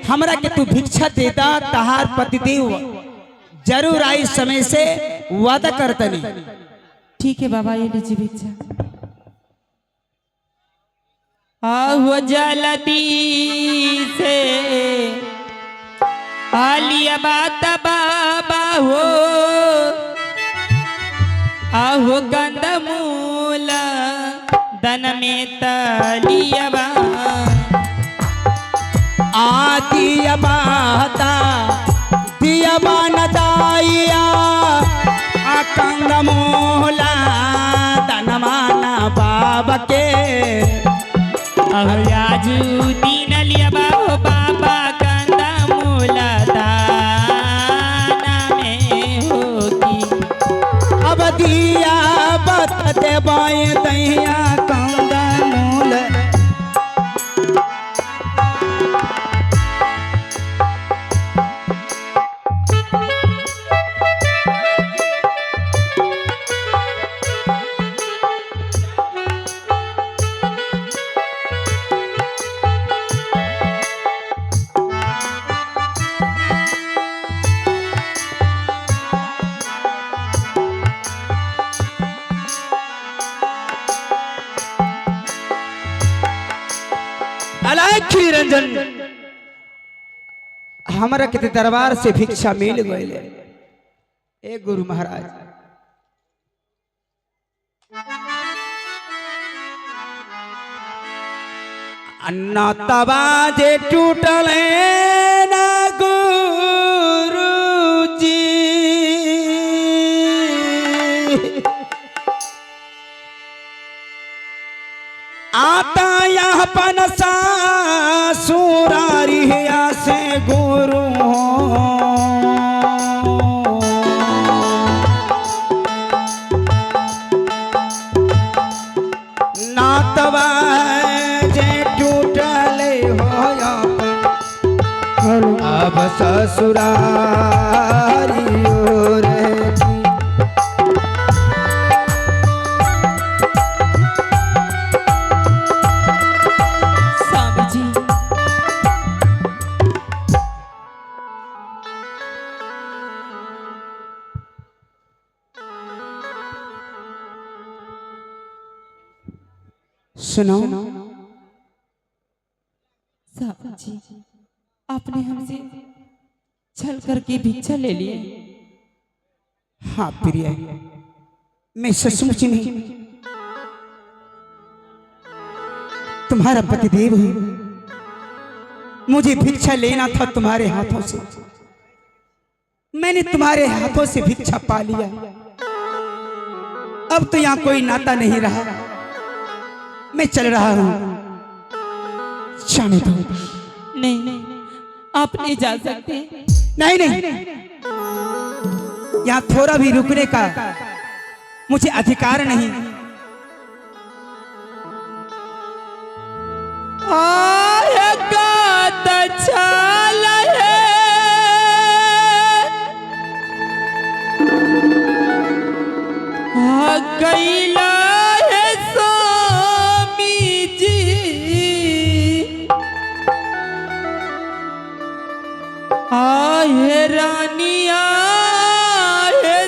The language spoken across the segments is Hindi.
हमरा के तू भिक्षा देता तहार पतिदेव जरूर आई समय से वादा करतनी। ठीक है बाबा, ये लीजिए भिक्षा। आहो जल्दी से आलिया बात बाबा हो, आहो कंदमूला दन में तलिया आदिया बाता दिया बान दाइया कंदमूला दन माना बाबा के आजू दीन लिया बाबा बाबा कंदमूला दाना में होगी। अब दिया बत दे बाए दैया कंदमूल अलाखी रंजन हमारा के दरबार से भिक्षा मिल गई। ए गुरु महाराज अन्ना तबाजे टूटल ना गुरु जी आता यहाँ पनसा सुरारी से गुरु नातवा जे टूटले हो अब ससुरारी रे सुनो साहब जी, आपने हमसे छल करके भिक्षा ले लिए। हाँ प्रिय, मैं सचमुच में तुम्हारा पतिदेव हूं। मुझे भिक्षा लेना था तुम्हारे हाथों से, मैंने तुम्हारे हाथों से भिक्षा पा लिया। अब तो यहाँ कोई नाता नहीं रहा, मैं चल रहा हूं। जाने दो। नहीं नहीं, आप नहीं जा सकते। नहीं नहीं, यहाँ थोड़ा भी रुकने का मुझे अधिकार नहीं। गईला है स्वामी जी, आहे रानिया है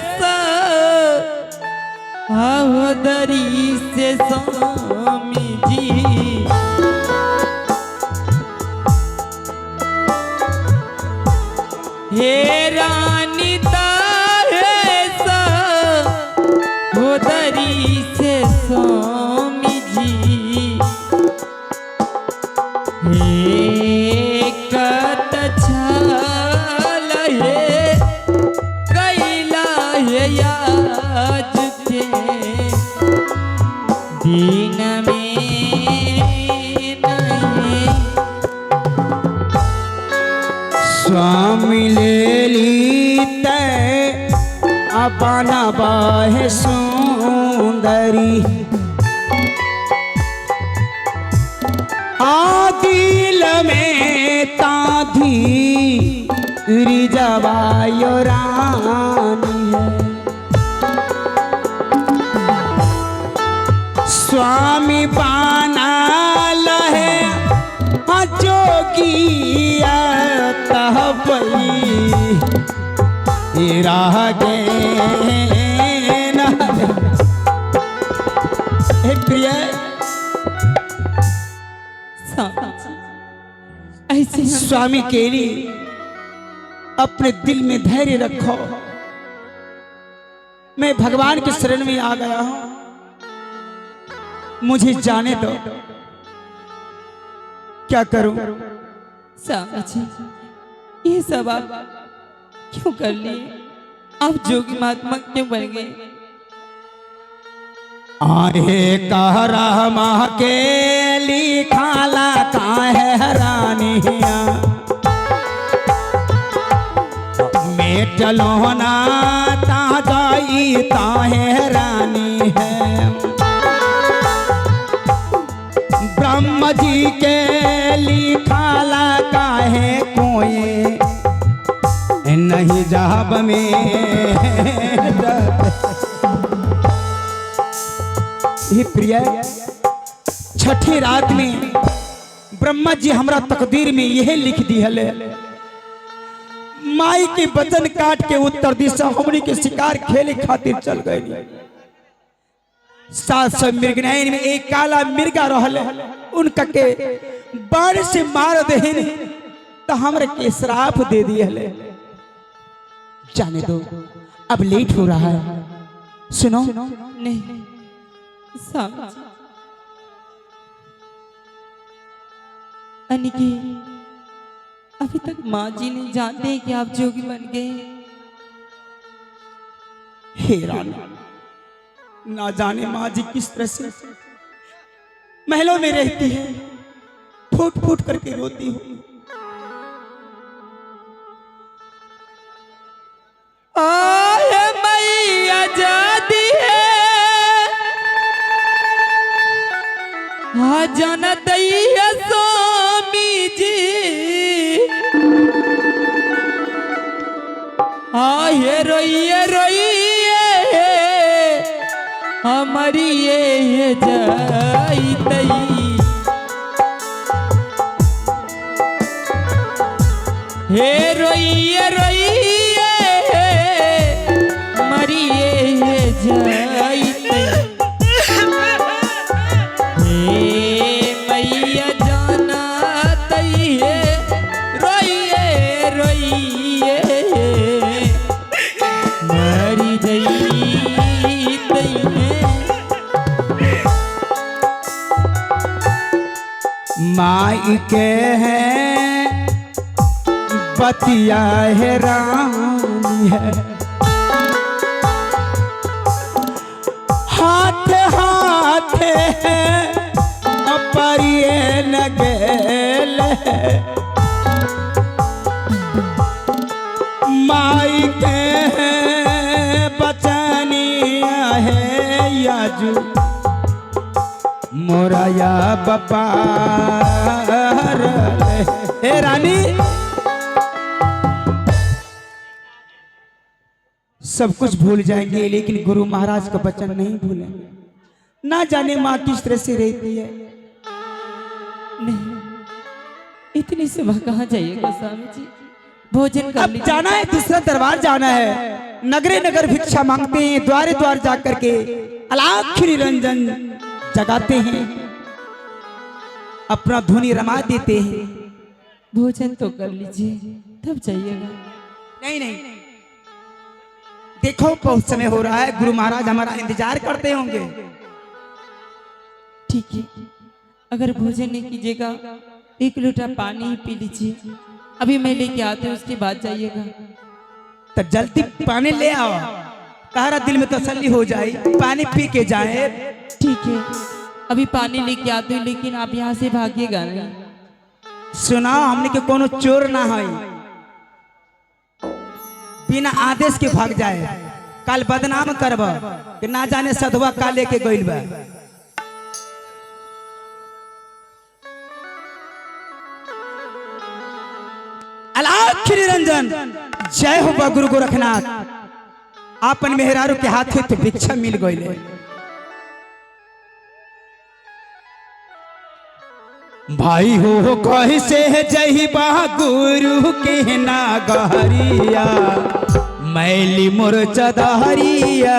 दरी से स्वामी जी। हे रानी दरी से स्वामी जी। हे कत छल हे कैला हे आज के दिन में नहीं। स्वामी ले ली तय अपना बाहे सुंदरी, दिल में ताधी रिजवायो रानी है। स्वामी बाना लहे जोगिया रागे ना हे प्रिय ऐसे स्वामी के लिए अपने दिल में धैर्य रखो। मैं भगवान के शरण में आ गया हूं, मुझे जाने दो, क्या करूं? स्वामी जी ये सब आप क्यों कर लिए? आप जोगी महात्मा क्यों बन गए? आहे कहरा के लिखाला काहे रानिया मैं चलो ना ताजाई ताहे रानी है। ब्रह्म जी के लिखाला काहे कोई नहीं जाब में। हे प्रिय, छठी रात में ब्रह्मा जी हमरा तकदीर में यह लिख दी है, माई के वचन काट के उत्तर दिशा हमनी के शिकार खेले खातिर चल गए। 700 मृगनयन में एक काला मिर्गा रहल, उनका के बाण से मार दे तो हमरे के श्राप दे दिए। जाने दो, अब लेट हो रहा है। सुनो नहीं स्वामी जी, अनिके अभी तक माँ जी नहीं जानते हैं कि आप जोगी बन गए। हे रानी, ना जाने माँ जी किस तरह से महलों में रहती है, फूट फूट करके रोती हूँ। आए मैया जाती है जनत स्वामी जी, आए रोइए रोइए हमारी ये जाई। हे रोइए रोइए मरिए जाई। मैया जाना तइए रोइए रोइए मरी जई तइए। माई के हैं बतिया है रानी है, हाथ हाथ है परिये लगेल। माई के बचनिया है याजू मोरा या बपा। हे रानी, सब कुछ भूल जाएंगे लेकिन गुरु महाराज का वचन नहीं भूलेंगे। ना जाने माँ किस तरह से रहती है। नहीं, इतनी सुबह कहाँ जाइएगा स्वामी जी? भोजन कर अब लीजिए। जाना है, दूसरा दरबार जाना है। नगरे नगर भिक्षा मांगते हैं, द्वारे द्वार जाकर के अलख निरंजन जगाते हैं, अपना धुनी रमा देते हैं। भोजन तो कर लीजिए तब जाइएगा। नहीं नहीं, देखो बहुत समय हो रहा है, गुरु महाराज हमारा इंतजार करते होंगे। ठीक है, अगर भोजन नहीं कीजिएगा 1 लोटा पानी ही पी लीजिए, अभी मैं लेके आते हैं, उसके बाद जाइएगा। तो जल्दी पानी ले आओ, तारा दिल में तसल्ली हो जाए, पानी पी के जाए। ठीक है, अभी पानी लेके आते हैं, लेकिन आप यहाँ से भागिएगा नहीं। सुनाओ, हमने के कोनो चोर ना है, बिना आदेश के भाग जाए। कल बदनाम करब कि ना जाने सधुआ का लेके गइल बा। अलख निरंजन, जय हो बा गुरु गोरखनाथ। आपन मेहरारू के हाथे तो भिक्षा मिल गइले। भाई हो कैसे जही बा गुरु के नागरिया, मैली मोर चदहरिया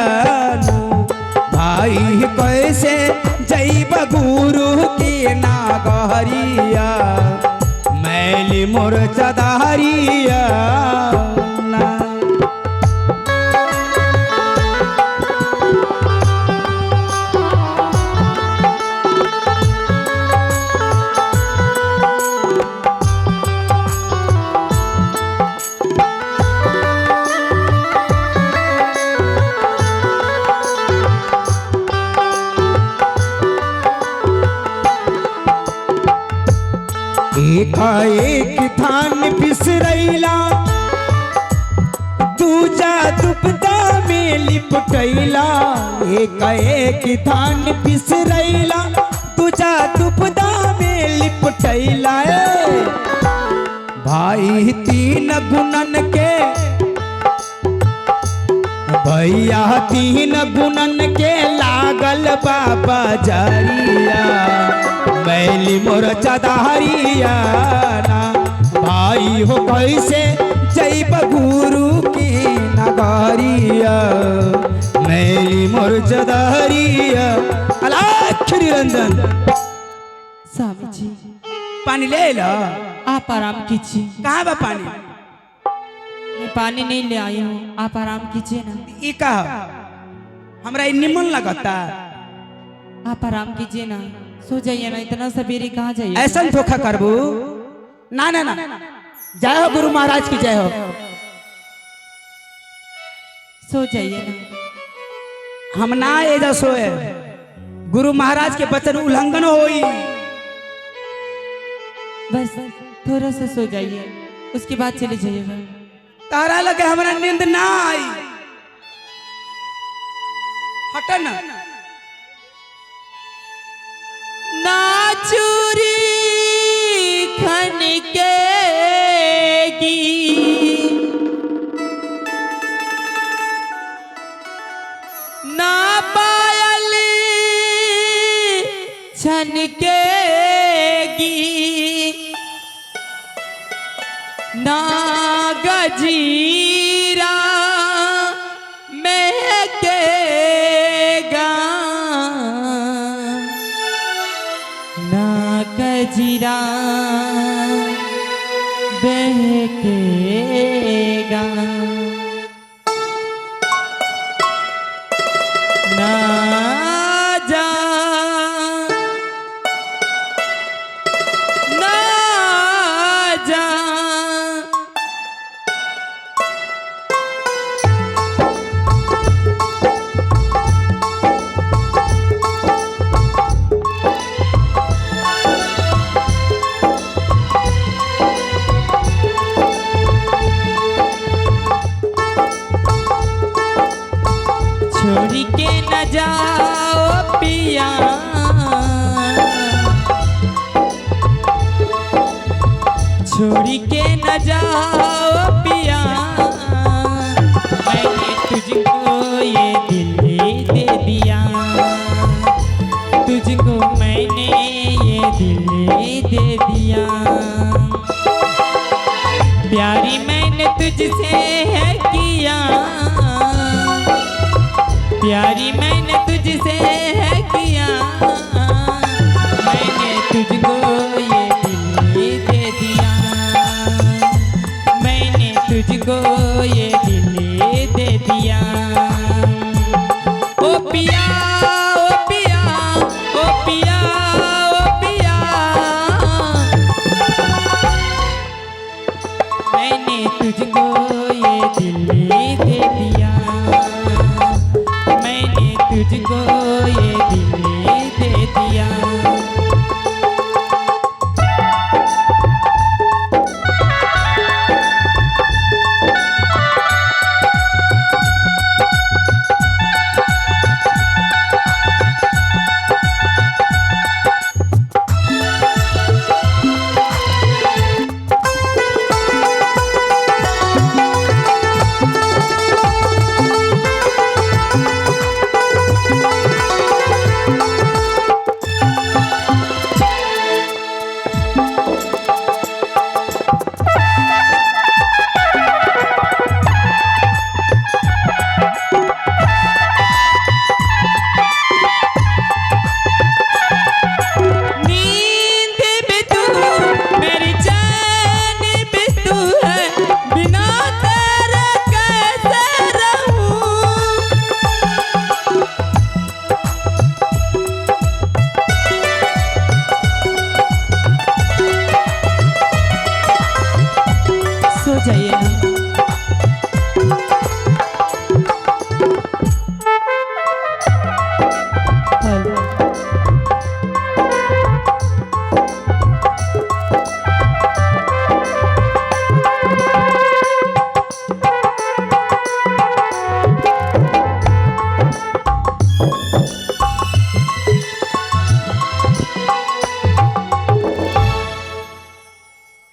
भाई कैसे जैब गुरु की नागहरिया मैली मोर चदहरिया ना। एक थान बिसरैला दूजा दुपदा में लिपटैला एक थान बिसरैला दूजा दुपदा में लिपटैला भाई तीन गुणन के भैया तीन गुणन के लागल बाबा जरिया मैली मोर चदहरिया ना भाई हो कैसे जैब गुरु की नगरिया मैली मोर चदहरिया। अलख निरंजन स्वामी जी पानी ले लो। आप आराम कीजिए। कहाँ बा पानी? मैं पानी नहीं ले आई हूँ, आप आराम कीजिए ना। ई का हमरा निमन लगता। आप आराम कीजिए ना, सो जाइए ना, इतना सवेरे कहाँ जाइए? ऐसा धोखा करबू ना ना ना। जय हो गुरु महाराज की जय हो। सो जाइए ना। हम ना एजा सोए, गुरु महाराज के वचन उल्लंघन होई। बस थोड़ा सा सो जाइए, उसके बाद चले जाइएगा। तारा लगे हमारा नींद ना आई। हट ना। ना चूरी खनकेगी ना पायल छनकेगी ना गजीरा महकेगा ना गजीरा बहकेगा ना जा ना जा छोड़ी के न जाओ पिया छोड़ी के न जाओ पिया मैंने तुझको ये दिल दे दिया तुझको मैंने ये दिल दे दिया प्यारी मैंने तुझसे है किया प्यारी मैंने तुझसे है किया मैंने तुझको ये दिल दे दिया मैंने तुझको ये दिल दे दिया ओ पिया ओ पिया ओ पिया ओ पिया मैंने तुझको ये दिल दे दिया तुझको ये दिल दे दिया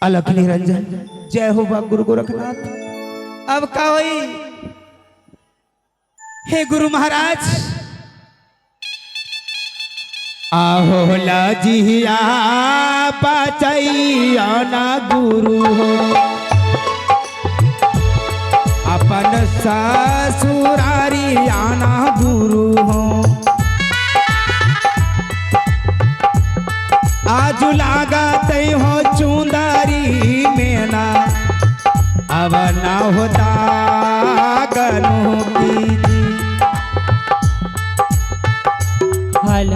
अलख निरंजन जय हो बा गुरु गोरखनाथ। अब का होई हे गुरु महाराज आहो लाजिया बचैया ना गुरु हो अपन ससुरारी आना गुरु हो आज लागते हो चुंदारी में ना अब ना होता गनु की हाल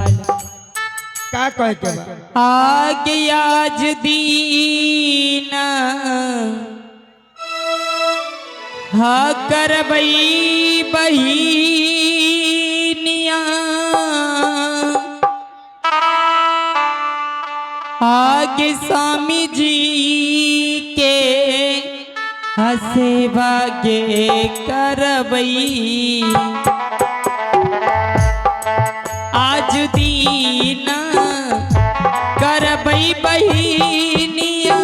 का कहे के बा? आगे आज दीना हा करबई बहिनिया आगे स्वामी जी के हसे भागे करबई आज दीना करबई बहिनिया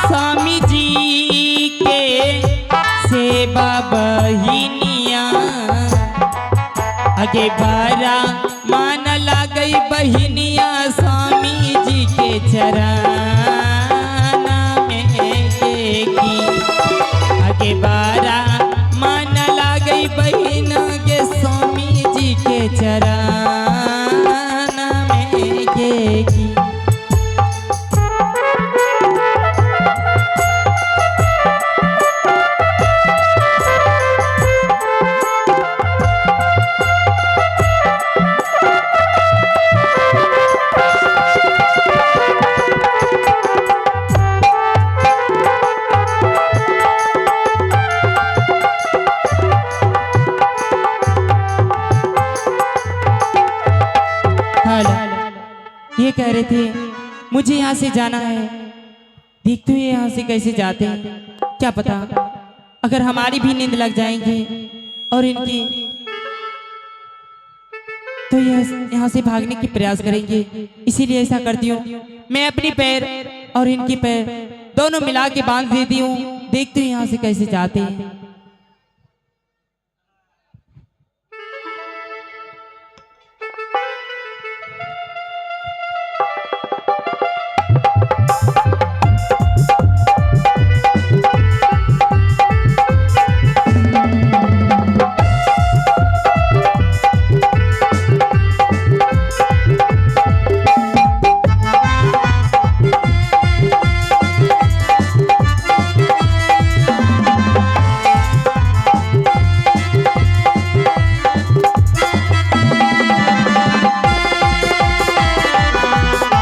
स्वामी जी के सेवा बहिनिया आगे बारा मान लागई बहिनिया स्वामी जी के चरण में की आगे बारा मान लागई बहिना के स्वामी जी के चरण में की ये कह रहे थे मुझे यहाँ से जाना है। देखते हुए यहाँ से कैसे जाते हैं, क्या पता अगर हमारी भी नींद लग जाएंगी और इनकी तो यहाँ से भागने की प्रयास करेंगे। इसीलिए ऐसा करती हूँ मैं अपनी पैर और इनकी पैर दोनों मिला के बांध देती हूँ। देखते हैं यहाँ से कैसे जाते हैं।